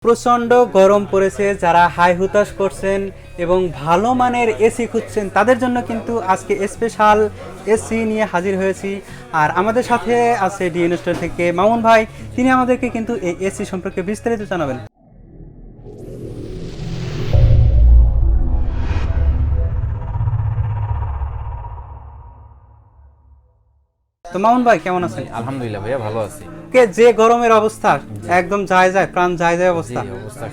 প্রচণ্ড গরম পড়েছে, যারা হাই হুতাশ করছেন এবং ভালো মানের এসি খুঁজছেন তাদের জন্য কিন্তু আজকে স্পেশাল এসি নিয়ে হাজির হয়েছি। আর আমাদের সাথে আছে ডিএন স্টোর থেকে মামুন ভাই, তিনি আমাদেরকে কিন্তু এই এসি সম্পর্কে বিস্তারিত জানাবেন। তো মামুন ভাই কেমন আছেন? আলহামদুলিল্লাহ ভাইয়া ভালো আছি। যে গরমের অবস্থা একদম যায় প্রাণ যায় অবস্থা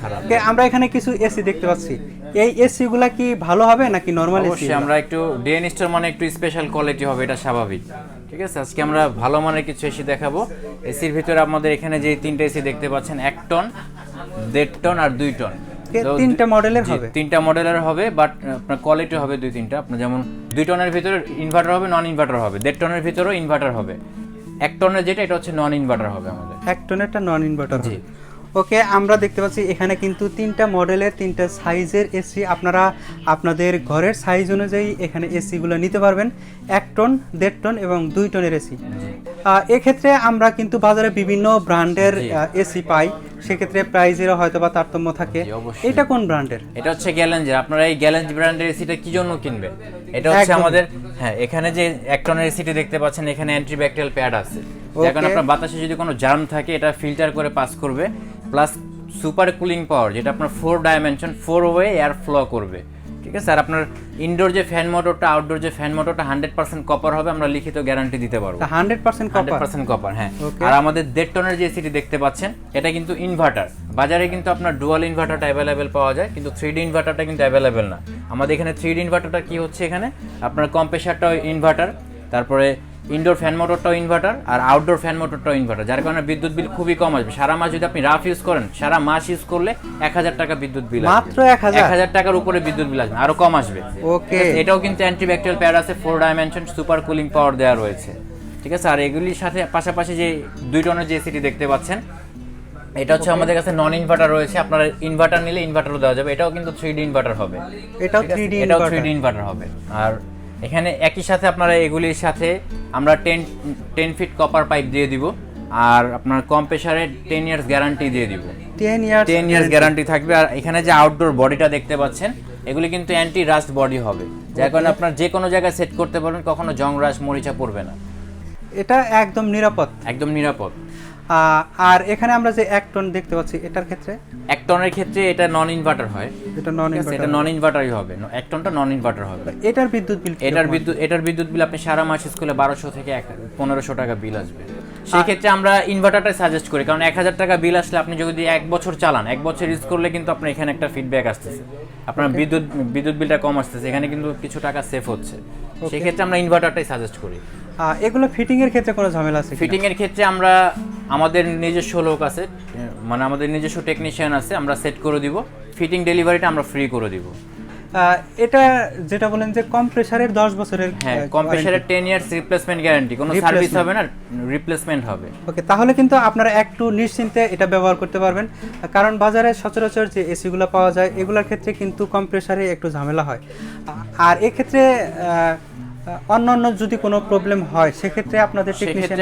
খারাপ। আমরা এখানে কিছু এসি দেখতে পাচ্ছি, এই এসি গুলা কি ভালো হবে নাকি নরমাল এসি? অবশ্যই আমরা একটু ডিএন স্টোর মানে একটু স্পেশাল কোয়ালিটি হবে, এটা স্বাভাবিক। ঠিক আছে, আজকে আমরা ভালো মানের কিছু এসি দেখাবো। এসির ভিতরে আমাদের এখানে যে তিনটা এসি দেখতে পাচ্ছেন, 1 টন, 1.5 টন আর 2 টন, তিনটা মডেলের হবে। তিনটা মডেলের হবে, বাট আপনার কোয়ালিটি হবে 2-3টা। আপনার যেমন 2 টনের ভিতরে ইনভার্টার হবে, নন ইনভার্টার হবে। 1.5 টনের ভিতরেও ইনভার্টার হবে। 1 টনের যেটা এটা হচ্ছে নন ইনভার্টার হবে আমাদের। 1 টনেরটা নন ইনভার্টার। জি ওকে, আমরা দেখতে পাচ্ছি এখানে কিন্তু তিনটা মডেলের তিনটা সাইজের এসি, আপনারা আপনাদের ঘরের সাইজ অনুযায়ী এখানে এসিগুলো নিতে পারবেন। 1 টন, 1.5 টন এবং 2 টনের এসি। এক্ষেত্রে আমরা কিন্তু বাজারে বিভিন্ন ব্র্যান্ডের এসি পাই, সেক্ষেত্রে প্রাইজেরও হয়তো বা তারতম্য থাকে। এটা কোন ব্র্যান্ডের? এটা হচ্ছে গ্যালেঞ্জের। আপনারা এই গ্যালেঞ্জ ব্র্যান্ডের এসিটা কি জন্য কিনবেন? এটা হচ্ছে আমাদের এখানে যে 1 টনের এসিটি দেখতে পাচ্ছেন, এখানে অ্যান্টিব্যাকটেরিয়াল প্যাড আছে, যার কারণে আপনার বাতাসে যদি কোনো জার্ম থাকে এটা ফিল্টার করে পাস করবে। প্লাস সুপার কুলিং পাওয়ার, যেটা আপনার 4 ডাইমেনশন 4 ওয়ে এয়ার ফ্লো করবে। ঠিক আছে, আর আপনার ইনডোর যে ফ্যান মোটরটা, আউটডোর যে ফ্যান মোটরটা 100% কপার হবে, আমরা লিখিত গ্যারান্টি দিতে পারবো। 100% কপার। হ্যাঁ। আর আমাদের 1.5 টনের যে এসিটি দেখতে পাচ্ছেন, এটা কিন্তু ইনভার্টার। বাজারে কিন্তু আপনার ডুয়াল ইনভার্টারটা অ্যাভেলেবেল পাওয়া যায়, কিন্তু 3D ইনভার্টারটা কিন্তু অ্যাভেলেবেল না। আমাদের এখানে 3D ইনভার্টারটা কি হচ্ছে, এখানে আপনার কম্প্রেসারটাও ইনভার্টার, তারপরে ইনডোর ফ্যান মোটরটাও ইনভার্টার, আর আউটডোর ফ্যান মোটরটাও ইনভার্টার, যার কারণে বিদ্যুৎ বিল খুবই কম আসবে। সারা মাস যদি আপনি রাফ ইউজ করেন, সারা মাস ইউজ করলে 1000 টাকা বিদ্যুৎ বিল আসবে। মাত্র 1000 টাকার উপরে বিদ্যুৎ বিল আসবে, আরো কম আসবে। ওকে, এটাও কিন্তু অ্যান্টিব্যাকটেরিয়াল প্যাড আছে, 4 ডাইমেনশন সুপার কুলিং পাওয়ার দেওয়া রয়েছে। ঠিক আছে, আর এগুলির সাথে পাশাপাশি যে 2 টনের যে এসিটি দেখতে পাচ্ছেন, এটা হচ্ছে আমাদের কাছে নন ইনভার্টার রয়েছে। আপনারা ইনভার্টার নিলে ইনভার্টারও দেওয়া যাবে। এটাও কিন্তু 3D ইনভার্টার হবে। এটাও 3D ইনভার্টার হবে। আর এখানে একই সাথে আপনারা এগুলির সাথে আমরা 10 ফিট কপার পাইপ দিয়ে দিব, আর আপনার কম্প্রেসারে 10 ইয়ার্স গ্যারান্টি দিয়ে দিব। 10 ইয়ার্স গ্যারান্টি থাকবে। আর এখানে যে আউটডোর বডিটা দেখতে পাচ্ছেন, এগুলি কিন্তু অ্যান্টি রাস্ট বডি হবে, যার কারণে আপনার যে কোনো জায়গায় সেট করতে পারবেন, কখনো জং রাশ মরিচা পড়বে না। এটা একদম নিরাপদ। একদম নিরাপদ। আর এখানে আমরা যে 1 টন দেখতে পাচ্ছি, এটার ক্ষেত্রে 1 টনের ক্ষেত্রে এটা নন ইনভার্টার হয়। এটা নন ইনভার্টারই হবে। 1 টনটা নন ইনভার্টার হবে। এটার বিদ্যুৎ বিল এটার বিদ্যুৎ বিল আপনি সারা মাস স্কুলে 1200 থেকে 1500 টাকা বিল আসবে। সেই ক্ষেত্রে আমরা ইনভার্টারটাই সাজেস্ট করি, কারণ 1000 টাকা বিল আসলে আপনি যদি 1 বছর চালান, 1 বছর ইউজ করলে কিন্তু আপনার এখানে একটা ফিডব্যাক আসতেছে, আপনার বিদ্যুৎ বিলটা কম আসতেছে, এখানে কিন্তু কিছু টাকা সেভ হচ্ছে। সেই ক্ষেত্রে আমরা ইনভার্টারটাই সাজেস্ট করি। এগুলো ফিটিং এর ক্ষেত্রে কোনো ঝামেলা আছে? ফিটিং এর ক্ষেত্রে আমরা আমাদের নিজস্ব লোক আছে, মানে আমাদের নিজস্ব টেকনিশিয়ান আছে, আমরা সেট করে দিব। ফিটিং ডেলিভারিটা আমরা ফ্রি করে দিব। এটা যেটা বলেন যে কম্প্রেসারের 10 বছরের, হ্যাঁ, কম্প্রেসারের 10 ইয়ার্স রিপ্লেসমেন্ট গ্যারান্টি, কোনো সার্ভিস হবে না, রিপ্লেসমেন্ট হবে। ওকে, তাহলে কিন্তু আপনারা একটু নিশ্চিন্তে এটা ব্যবহার করতে পারবেন, কারণ বাজারে সচরাচর যে এসিগুলো পাওয়া যায় এগুলোর ক্ষেত্রে কিন্তু কম্প্রেসারে একটু ঝামেলা হয়। আর এক্ষেত্রে অন্যান্য যদি কোনো প্রবলেম হয়, সেক্ষেত্রে আপনাদের টেকনিশিয়ান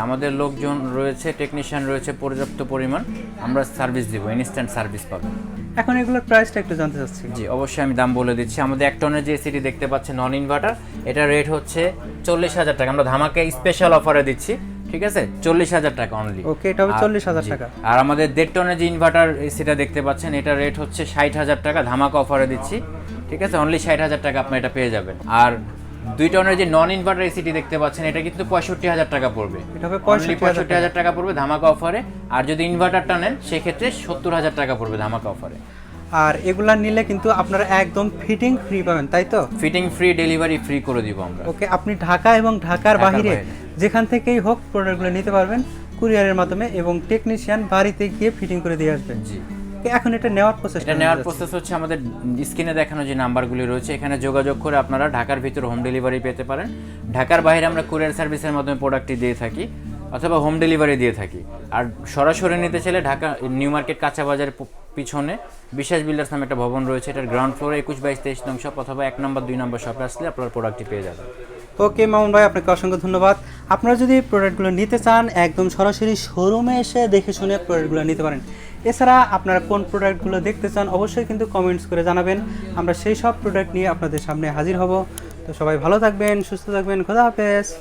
আমাদের লোকজন রয়েছে, টেকনিশিয়ান রয়েছে পর্যাপ্ত পরিমাণ, আমরা সার্ভিস দিব, ইনস্ট্যান্ট সার্ভিস পাবেন। এখন এগুলোর প্রাইসটা একটু জানতে চাচ্ছি। জি অবশ্যই, আমি দাম বলে দিচ্ছি। আমাদের 1 টনের যে এসিটি দেখতে পাচ্ছেন নন ইনভার্টার, এটা রেট হচ্ছে 40,000 টাকা। আমরা ধামাকা স্পেশাল অফারে দিচ্ছি। ঠিক আছে, 40,000 টাকা অনলি। ওকে, এটা হবে 40,000 টাকা। আর আমাদের 1.5 টনের যে ইনভার্টার এসিটা দেখতে পাচ্ছেন, এটা রেট হচ্ছে 60,000 টাকা, ধামাকা অফারে দিচ্ছি। ঠিক আছে, অনলি 60,000 টাকা আপনি এটা পেয়ে যাবেন। আর 2 টনের যে নন ইনভার্টার এসিটি দেখতে পাচ্ছেন, এটা কিন্তু 65,000 টাকা পড়বে। এটা হবে 65,000 টাকা পড়বে ধামাকা অফারে। আর যদি ইনভার্টারটা নেন, সেক্ষেত্রে 70,000 টাকা পড়বে ধামাকা অফারে। আর এগুলা নিলে কিন্তু আপনারা একদম ফিটিং ফ্রি পাবেন, তাই তো? ফিটিং ফ্রি, ডেলিভারি ফ্রি করে দিব আমরা। ওকে, আপনি ঢাকা এবং ঢাকার বাইরে যেখান থেকেই হোক প্রোডাক্টগুলো নিতে পারবেন কুরিয়ারের মাধ্যমে, এবং টেকনিশিয়ান বাড়িতে গিয়ে ফিটিং করে দিয়ে আসবেন। জি, এখন এটা নেওয়ার প্রসেস হচ্ছে আমাদের স্ক্রিনে দেখানো যে নাম্বারগুলি রয়েছে, এখানে যোগাযোগ করে আপনারা ঢাকার ভিতরে হোম ডেলিভারি পেতে পারেন। ঢাকার বাইরে আমরা কুরিয়ার সার্ভিসের মাধ্যমে প্রোডাক্টটি দিয়ে থাকি, অথবা হোম ডেলিভারি দিয়ে থাকি। আর সরাসরি নিতে চাইলে ঢাকা নিউ মার্কেট কাঁচা বাজারের পিছনে বিশ্বাস বিল্ডার্স নামে একটা ভবন রয়েছে, এটার গ্রাউন্ড ফ্লোরে 21-22-23 নং শপ, অথবা 1 নম্বর 2 নম্বর শপে আসলে আপনার প্রোডাক্টটি পেয়ে যাবেন। ওকে মামুন ভাই, আপনাকে অসংখ্য ধন্যবাদ। আপনারা যদি প্রোডাক্টগুলো নিতে চান, একদম সরাসরি শোরুমে এসে দেখে শুনে প্রোডাক্টগুলো নিতে পারেন। এছাড়া আপনারা কোন প্রোডাক্টগুলো দেখতে চান অবশ্যই কিন্তু কমেন্টস করে জানাবেন, আমরা সেই সব প্রোডাক্ট নিয়ে আপনাদের সামনে হাজির হব। তো সবাই ভালো থাকবেন, সুস্থ থাকবেন, খোদা হাফেজ।